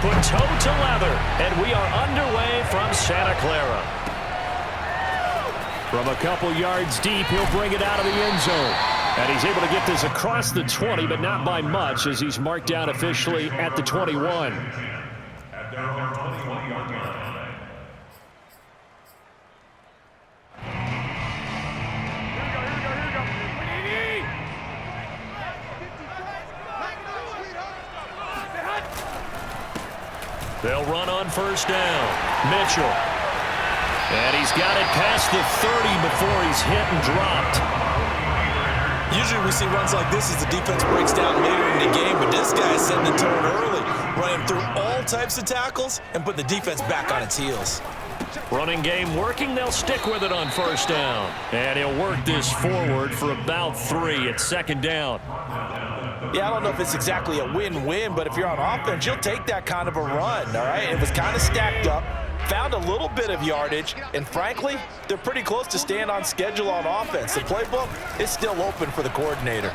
put toe to leather, and we are underway from Santa Clara. From a couple yards deep, he'll bring it out of the end zone. And he's able to get this across the 20, but not by much, as he's marked down officially at the 21. They'll run on first down. Mitchell. And he's got it past the 30 before he's hit and dropped. Usually we see runs like this as the defense breaks down later in the game, but this guy is setting the tone early, running through all types of tackles and put the defense back on its heels. Running game working. They'll stick with it on first down. And he'll work this forward for about 3 at second down. Yeah, I don't know if it's exactly a win-win, but if you're on offense, you'll take that kind of a run, all right? It was kind of stacked up, found a little bit of yardage, and frankly, they're pretty close to staying on schedule on offense. The playbook is still open for the coordinator.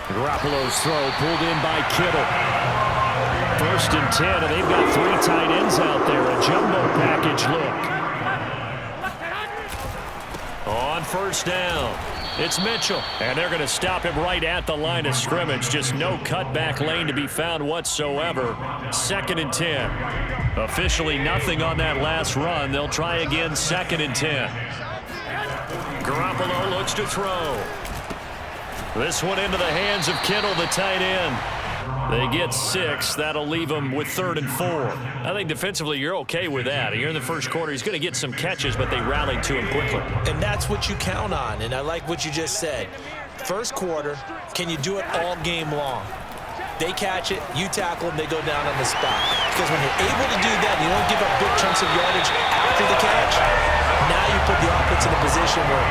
Garoppolo's throw pulled in by Kittle. 1st and 10, and they've got 3 tight ends out there. A jumbo package look. On first down, it's Mitchell. And they're going to stop him right at the line of scrimmage. Just no cutback lane to be found whatsoever. 2nd and 10. Officially nothing on that last run. They'll try again 2nd and 10. Garoppolo looks to throw. This one into the hands of Kittle, the tight end. They get 6. That'll leave them with 3rd and 4. I think defensively you're okay with that. Here in the first quarter, he's going to get some catches, but they rallied to him quickly. And that's what you count on, and I like what you just said. First quarter, can you do it all game long? They catch it, you tackle them, they go down on the spot. Because when you're able to do that, you don't give up big chunks of yardage after the catch. Now you put the offense in a position where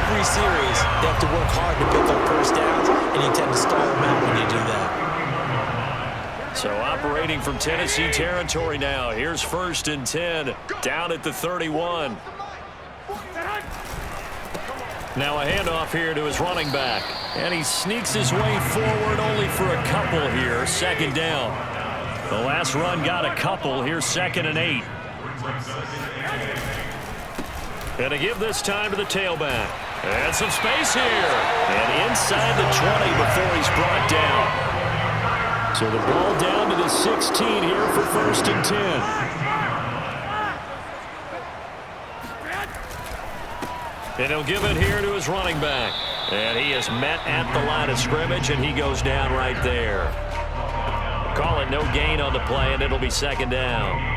every series they have to work hard to pick up first downs, and you tend to stall them out when you do that. So operating from Tennessee territory now. Here's 1st and 10, down at the 31. Now a handoff here to his running back. And he sneaks his way forward only for a couple here. 2nd down. The last run got a couple. Here's 2nd and 8. And to give this time to the tailback. And some space here. And inside the 20 before he's brought down. So the ball down to the 16 here for 1st and 10. And he'll give it here to his running back. And he is met at the line of scrimmage, and he goes down right there. Call it no gain on the play, and it'll be 2nd down.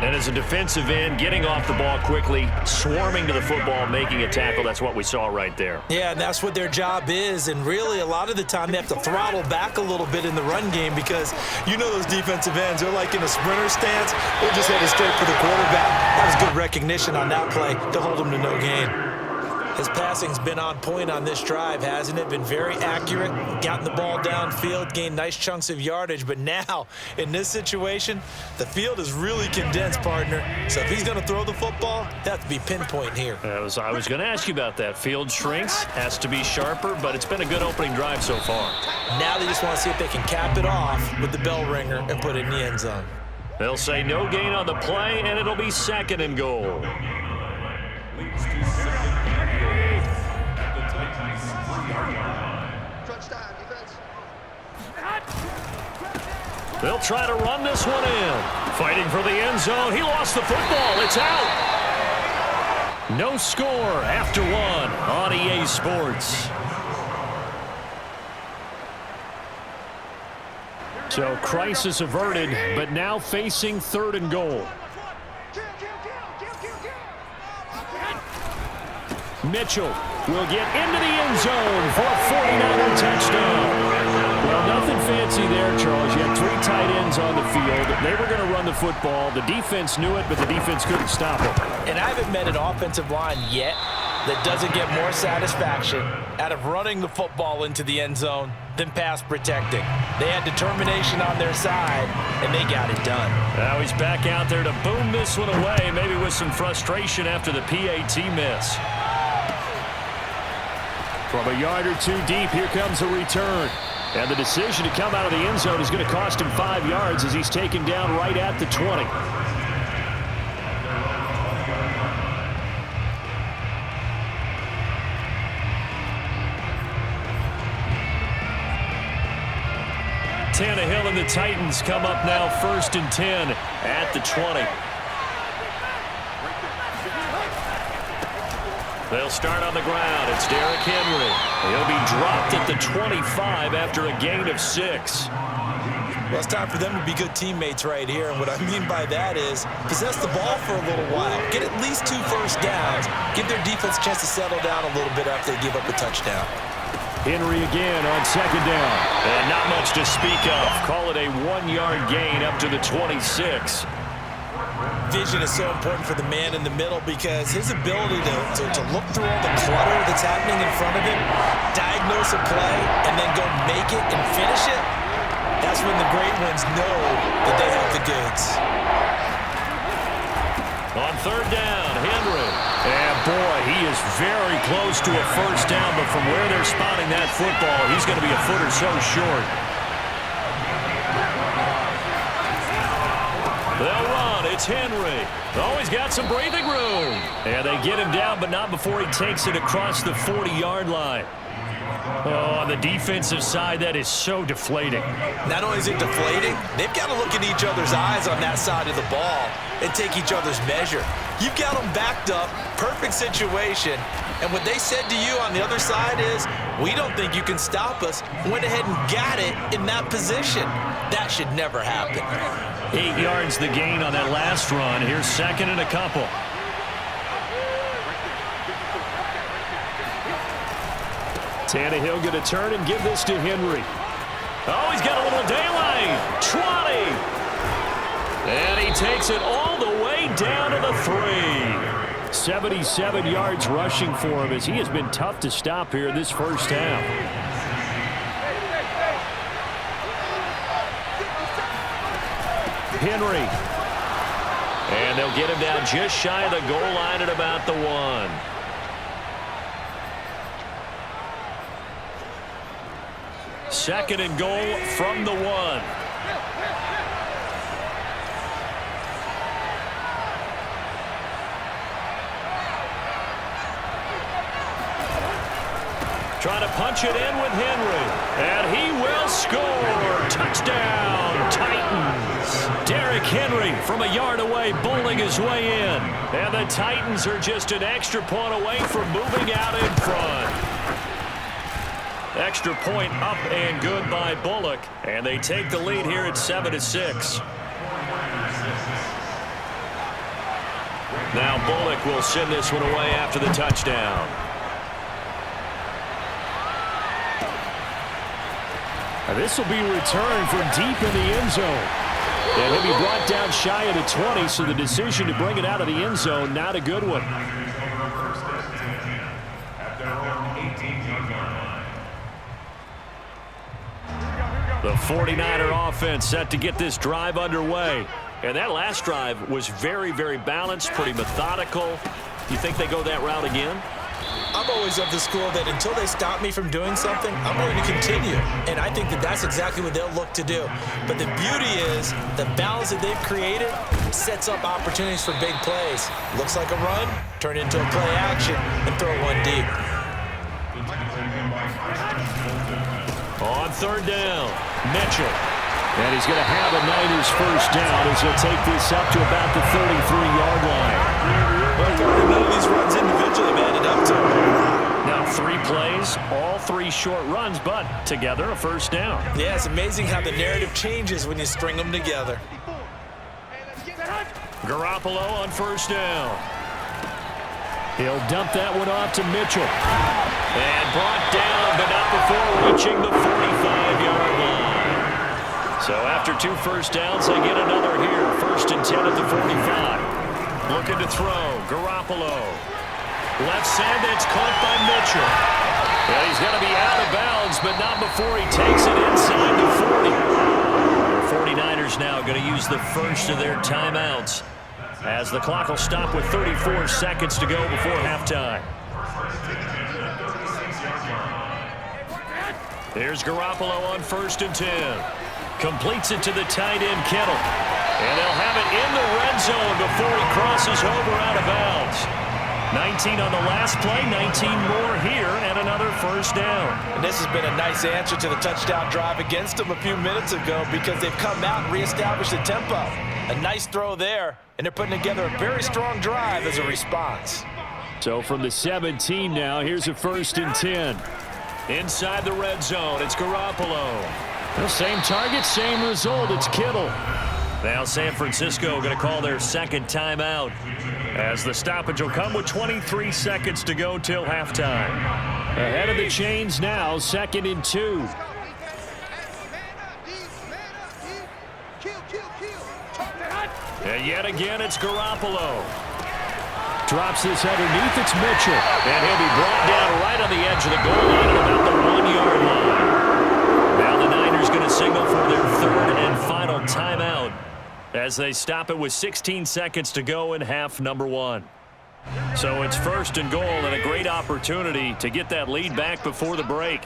And as a defensive end, getting off the ball quickly, swarming to the football, making a tackle, that's what we saw right there. Yeah, and that's what their job is. And really, a lot of the time, they have to throttle back a little bit in the run game because you know those defensive ends, they're like in a sprinter stance. They're just headed straight for the quarterback. That was good recognition on that play to hold them to no gain. His passing's been on point on this drive, hasn't it? Been very accurate, gotten the ball downfield, gained nice chunks of yardage. But now, in this situation, the field is really condensed, partner. So if he's going to throw the football, that has to be pinpoint here. I was going to ask you about that. Field shrinks, has to be sharper, but it's been a good opening drive so far. Now they just want to see if they can cap it off with the bell ringer and put it in the end zone. They'll say no gain on the play, and it'll be 2nd and goal. They'll try to run this one in. Fighting for the end zone. He lost the football. It's out. No score after 1 on EA Sports. So crisis averted, but now facing 3rd and goal. Mitchell will get into the end zone for a 49er touchdown. Well, nothing fancy there, Charles. You had 3 tight ends on the field. They were going to run the football. The defense knew it, but the defense couldn't stop it. And I haven't met an offensive line yet that doesn't get more satisfaction out of running the football into the end zone than pass protecting. They had determination on their side, and they got it done. Now he's back out there to boom this one away, maybe with some frustration after the PAT miss. From a yard or 2 deep, here comes a return. And the decision to come out of the end zone is going to cost him 5 yards as he's taken down right at the 20. Tannehill and the Titans come up now 1st and 10 at the 20. They'll start on the ground. It's Derrick Henry. He'll be dropped at the 25 after a gain of 6. Well, it's time for them to be good teammates right here. And what I mean by that is possess the ball for a little while. Get at least 2 first downs. Give their defense a chance to settle down a little bit after they give up a touchdown. Henry again on 2nd down. And not much to speak of. Call it a 1-yard gain up to the 26. Vision is so important for the man in the middle because his ability to look through all the clutter that's happening in front of him, diagnose a play, and then go make it and finish it, that's when the great ones know that they have the goods. On 3rd down, Henry. And boy, he is very close to a first down, but from where they're spotting that football, he's going to be a foot or so short. They'll run. It's Henry. Oh, he's got some breathing room. And they get him down, but not before he takes it across the 40-yard line. Oh, on the defensive side, that is so deflating. Not only is it deflating, they've got to look in each other's eyes on that side of the ball and take each other's measure. You've got them backed up, perfect situation, and what they said to you on the other side is, we don't think you can stop us. Went ahead and got it in that position. That should never happen. 8 yards the gain on that last run. Here's 2nd and a couple. Tannehill going to turn and give this to Henry. Oh, he's got a little daylight. 20. And he takes it all the way down to the 3. 77 yards rushing for him as he has been tough to stop here this first half. Henry. And they'll get him down just shy of the goal line at about the 1. Second and goal from the 1. Trying to punch it in with Henry. And he will score. Touchdown, Titans. Derrick Henry from a yard away bowling his way in. And the Titans are just an extra point away from moving out in front. Extra point up and good by Bullock. And they take the lead here at 7-6. Now Bullock will send this one away after the touchdown. This will be returned from deep in the end zone. And he'll be brought down shy of the 20, so the decision to bring it out of the end zone, not a good one. The 49er offense set to get this drive underway. And that last drive was very, very balanced, pretty methodical. You think they go that route again? I'm always of the school that until they stop me from doing something, I'm going to continue. And I think that that's exactly what they'll look to do. But the beauty is the balance that they've created sets up opportunities for big plays. Looks like a run, turn it into a play action, and throw one deep. On 3rd down, Mitchell. And he's going to have a Niners first down as he'll take this up to about the 33-yard line. Well, none of these runs individually have added up to. Now 3 plays, all 3 short runs, but together a first down. Yeah, it's amazing how the narrative changes when you string them together. Garoppolo on first down. He'll dump that one off to Mitchell. And brought down, but not before reaching the 45-yard line. So after 2 first downs, they get another here. 1st and 10 at the 45. Looking to throw. Garoppolo. Left side, that's caught by Mitchell. And he's going to be out of bounds, but not before he takes it inside the 40. The 49ers now going to use the first of their timeouts as the clock will stop with 34 seconds to go before halftime. Here's Garoppolo on 1st and 10. Completes it to the tight end, Kittle. And they'll have it in the red zone before he crosses over out of bounds. 19 on the last play, 19 more here, and another first down. And this has been a nice answer to the touchdown drive against them a few minutes ago because they've come out and reestablished the tempo. A nice throw there, and they're putting together a very strong drive as a response. So from the 17 now, here's a 1st and 10. Inside the red zone, it's Garoppolo. The same target, same result. It's Kittle. Now San Francisco going to call their second timeout as the stoppage will come with 23 seconds to go till halftime. Ahead of the chains now, 2nd and 2. And yet again, it's Garoppolo. Drops this underneath, it's Mitchell. And he'll be brought down right on the edge of the goal line at about the 1-yard line. Now the Niners going to signal for their 3rd and final timeout as they stop it with 16 seconds to go in half number 1. So it's 1st and goal and a great opportunity to get that lead back before the break.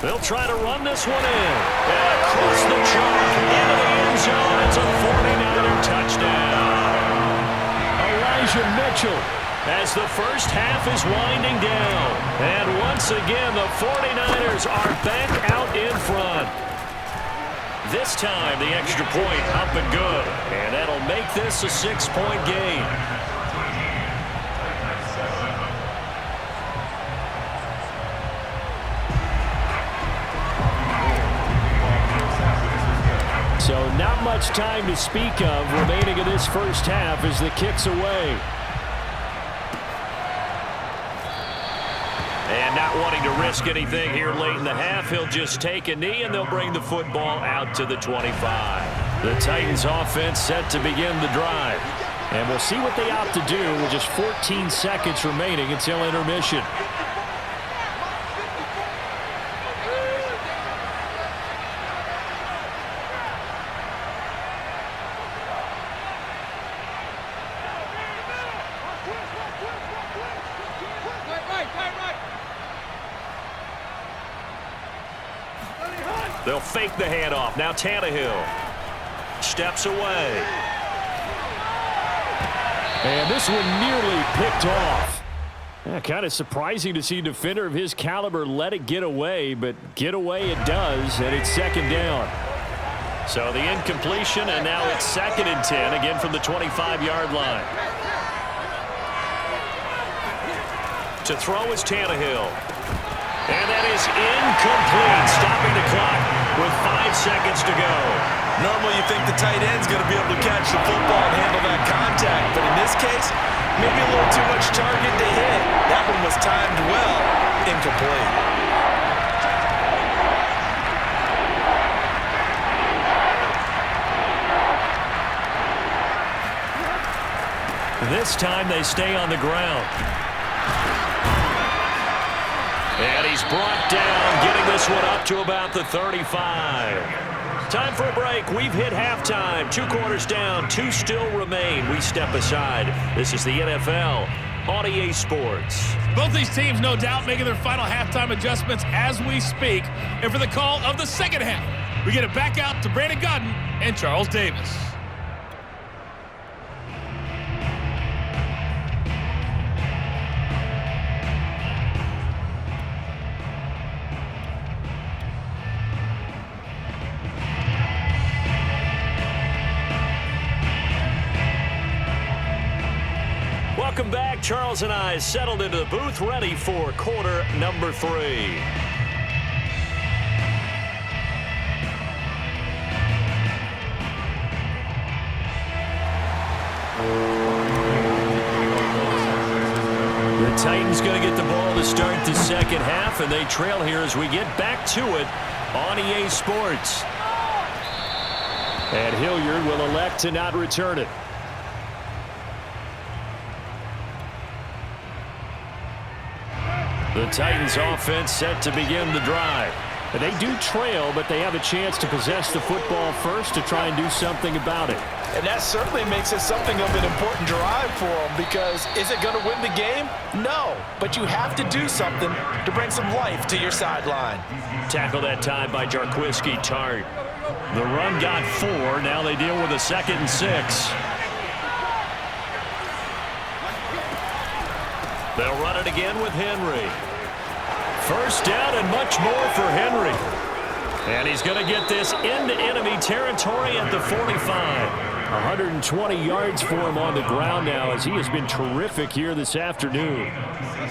They'll try to run this one in. And across the chalk into the end zone. It's a 49er touchdown. Elijah Mitchell. As the first half is winding down. And once again, the 49ers are back out in front. This time, the extra point up and good. And that'll make this a 6-point game. So not much time to speak of remaining in this first half as the kick's away. And not wanting to risk anything here late in the half, he'll just take a knee and they'll bring the football out to the 25. The Titans offense set to begin the drive. And we'll see what they opt to do with just 14 seconds remaining until intermission. They'll fake the handoff. Now Tannehill steps away. And this one nearly picked off. Kind of surprising to see a defender of his caliber let it get away, but get away it does, and it's 2nd down. So the incompletion, and now it's 2nd and 10, again from the 25-yard line. To throw is Tannehill. And that is incomplete, stopping the clock with 5 seconds to go. Normally you think the tight end's going to be able to catch the football and handle that contact, but in this case, maybe a little too much target to hit. That one was timed well, incomplete. This time they stay on the ground. And he's brought down, getting this one up to about the 35. Time for a break. We've hit halftime. 2 quarters down, 2 still remain. We step aside. This is the NFL on EA Sports. Both these teams, no doubt, making their final halftime adjustments as we speak. And for the call of the second half, we get it back out to Brandon Godden and Charles Davis. Welcome back. Charles and I settled into the booth, ready for quarter number 3. The Titans going to get the ball to start the second half, and they trail here as we get back to it on EA Sports. And Hilliard will elect to not return it. The Titans offense set to begin the drive. They do trail, but they have a chance to possess the football first to try and do something about it. And that certainly makes it something of an important drive for them, because is it going to win the game? No, but you have to do something to bring some life to your sideline. Tackle that time by Jarquiski Tart. The run got 4. Now they deal with a 2nd and 6. They'll run it again with Henry. First down and much more for Henry. And he's going to get this into enemy territory at the 45. 120 yards for him on the ground now, as he has been terrific here this afternoon.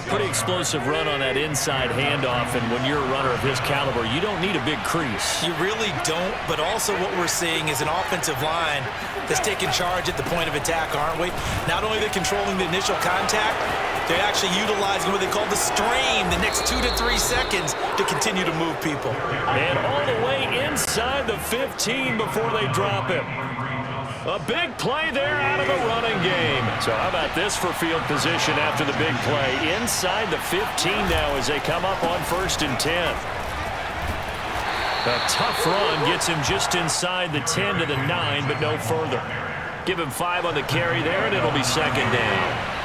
Pretty explosive run on that inside handoff, and when you're a runner of his caliber, you don't need a big crease. You really don't, but also what we're seeing is an offensive line that's taking charge at the point of attack, aren't we? Not only are they controlling the initial contact, they're actually utilizing what they call the strain, the next 2 to 3 seconds, to continue to move people. And all the way inside the 15 before they drop him. A big play there out of the running game. So how about this for field position after the big play? Inside the 15 now as they come up on 1st and 10. A tough run gets him just inside the 10 to the 9, but no further. Give him 5 on the carry there, and it'll be 2nd down.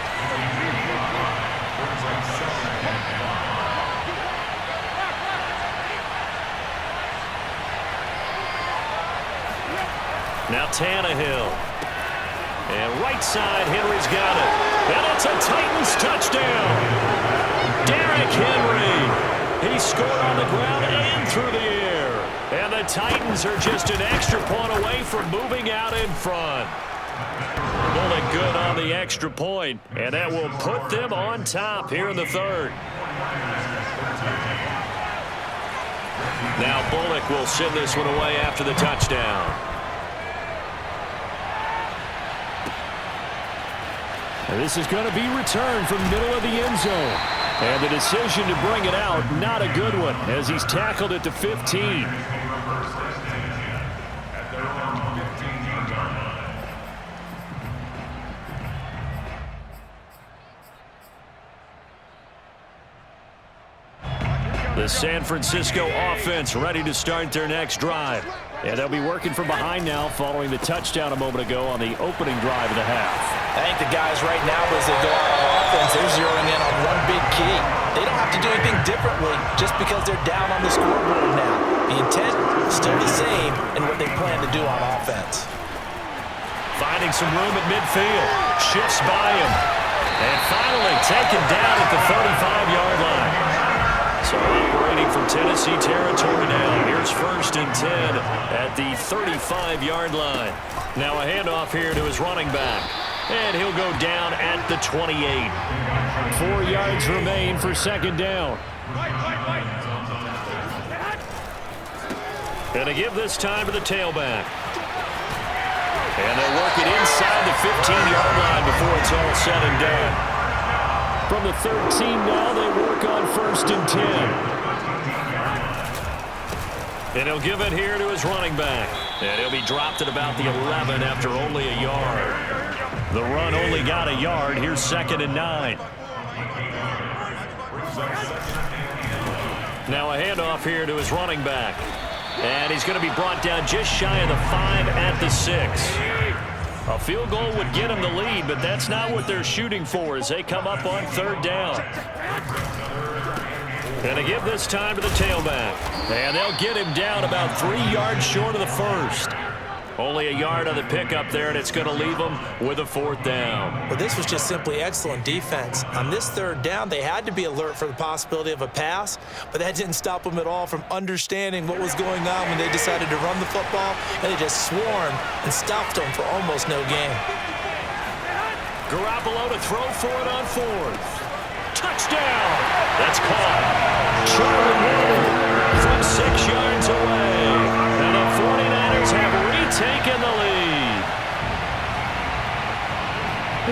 Now Tannehill. And right side, Henry's got it. And it's a Titans touchdown. Derrick Henry. He scored on the ground and through the air. And the Titans are just an extra point away from moving out in front. Bullock good on the extra point, and that will put them on top here in the 3rd. Now Bullock will send this one away after the touchdown. And this is going to be returned from the middle of the end zone. And the decision to bring it out, not a good one, as he's tackled at the 15. The San Francisco offense ready to start their next drive. And they'll be working from behind now following the touchdown a moment ago on the opening drive of the half. I think the guys right now, as they go out on offense, they're zeroing in on one big key. They don't have to do anything differently just because they're down on the scoreboard now. The intent is still the same in what they plan to do on offense. Finding some room at midfield. Shifts by him. And finally taken down at the 35-yard line. So operating from Tennessee territory now. Here's 1st and 10 at the 35-yard line. Now a handoff here to his running back. And he'll go down at the 28. 4 yards remain for 2nd down. And to give this time to the tailback. And they'll work it inside the 15-yard line before it's all said and done. From the 13 now, they work on 1st and 10. And he'll give it here to his running back. And he'll be dropped at about the 11 after only a yard. The run only got a yard. Here's 2nd and 9. Now a handoff here to his running back. And he's going to be brought down just shy of the 5 at the 6. A field goal would get him the lead, but that's not what they're shooting for as they come up on 3rd down. And to give this time to the tailback. And they'll get him down about 3 yards short of the 1st. Only a yard on the pickup there, and it's going to leave them with a 4th down. Well, this was just simply excellent defense. On this 3rd down, they had to be alert for the possibility of a pass, but that didn't stop them at all from understanding what was going on when they decided to run the football, and they just swarmed and stopped them for almost no gain. Garoppolo to throw for it on 4th. Touchdown! That's caught. Charlie Wood from 6 yards away. And the 49ers have retaken the lead.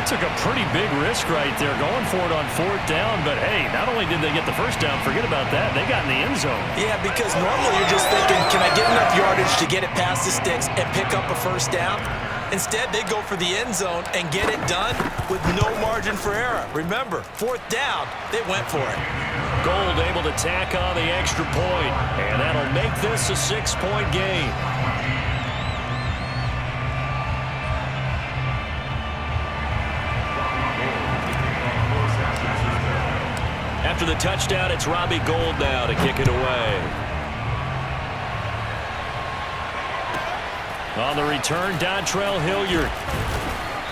It took a pretty big risk right there going for it on 4th down, but hey, not only did they get the 1st down, forget about that, they got in the end zone. Yeah, because normally you're just thinking, can I get enough yardage to get it past the sticks and pick up a 1st down? Instead, they go for the end zone and get it done with no margin for error. Remember, 4th down, they went for it. Gold able to tack on the extra point, and that'll make this a 6-point game. After the touchdown, it's Robbie Gould now to kick it away. On the return, Dontrell Hilliard.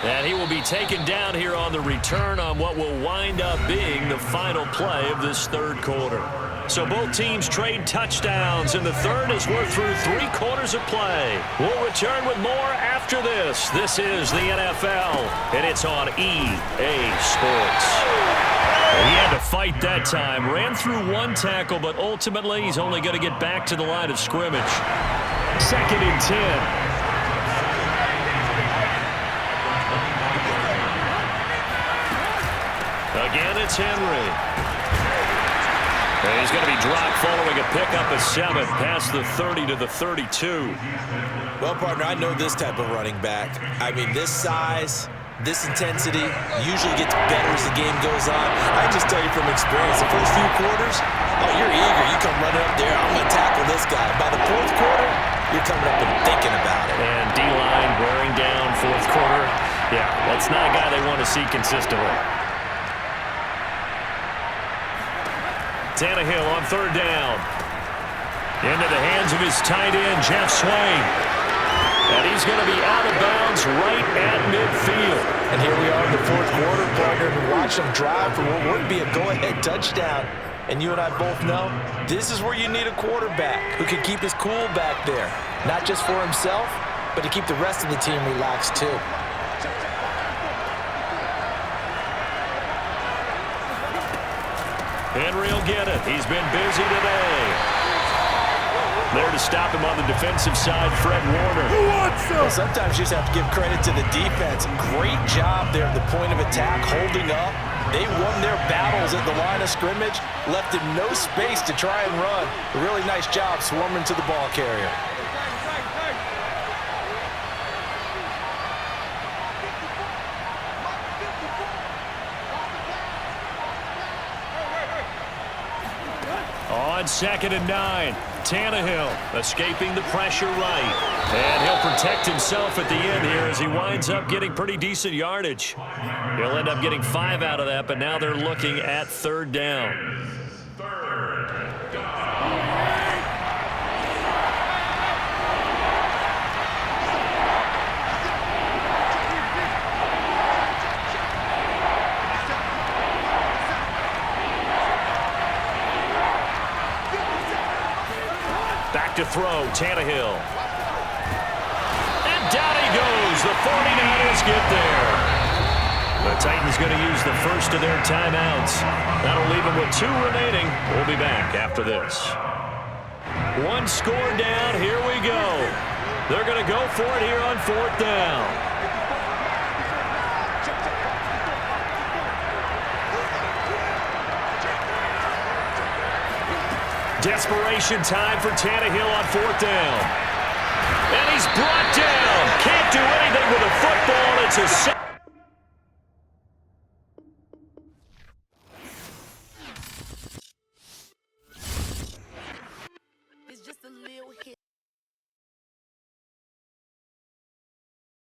And he will be taken down here on the return on what will wind up being the final play of this third quarter. So both teams trade touchdowns in the third as we're through 3 quarters of play. We'll return with more after this. This is the NFL, and it's on EA Sports. He had to fight that time. Ran through 1 tackle, but ultimately he's only going to get back to the line of scrimmage. 2nd and 10. Again, it's Henry. And he's going to be dropped following a pickup of 7 past the 30 to the 32. Well, partner, I know this type of running back. I mean, this size, this intensity usually gets better as the game goes on. I just tell you from experience, the first few quarters, oh, you're eager. You come running up there, I'm going to tackle this guy. By the 4th quarter, you're coming up and thinking about it. And D-line wearing down 4th quarter. Yeah, that's not a guy they want to see consistently. Tannehill on 3rd down. Into the hands of his tight end, Jeff Swain. And he's going to be out of bounds right at midfield. And here we are in the 4th quarter, partner, and watch them drive for what would be a go-ahead touchdown. And you and I both know this is where you need a quarterback who can keep his cool back there. Not just for himself, but to keep the rest of the team relaxed too. Henry will get it. He's been busy today. There to stop him on the defensive side, Fred Warner. Well, sometimes you just have to give credit to the defense. Great job there at the point of attack, holding up. They won their battles at the line of scrimmage, left him no space to try and run. A really nice job swarming to the ball carrier. On 2nd and 9, Tannehill escaping the pressure right. And he'll protect himself at the end here as he winds up getting pretty decent yardage. He'll end up getting 5 out of that, but now they're looking at 3rd down. Back to throw, Tannehill. And down he goes. The 49ers get there. The Titans going to use the first of their timeouts. That'll leave them with 2 remaining. We'll be back after this. 1 score down. Here we go. They're going to go for it here on 4th down. Desperation time for Tannehill on 4th down. And he's brought down. Can't do anything with a football. It's a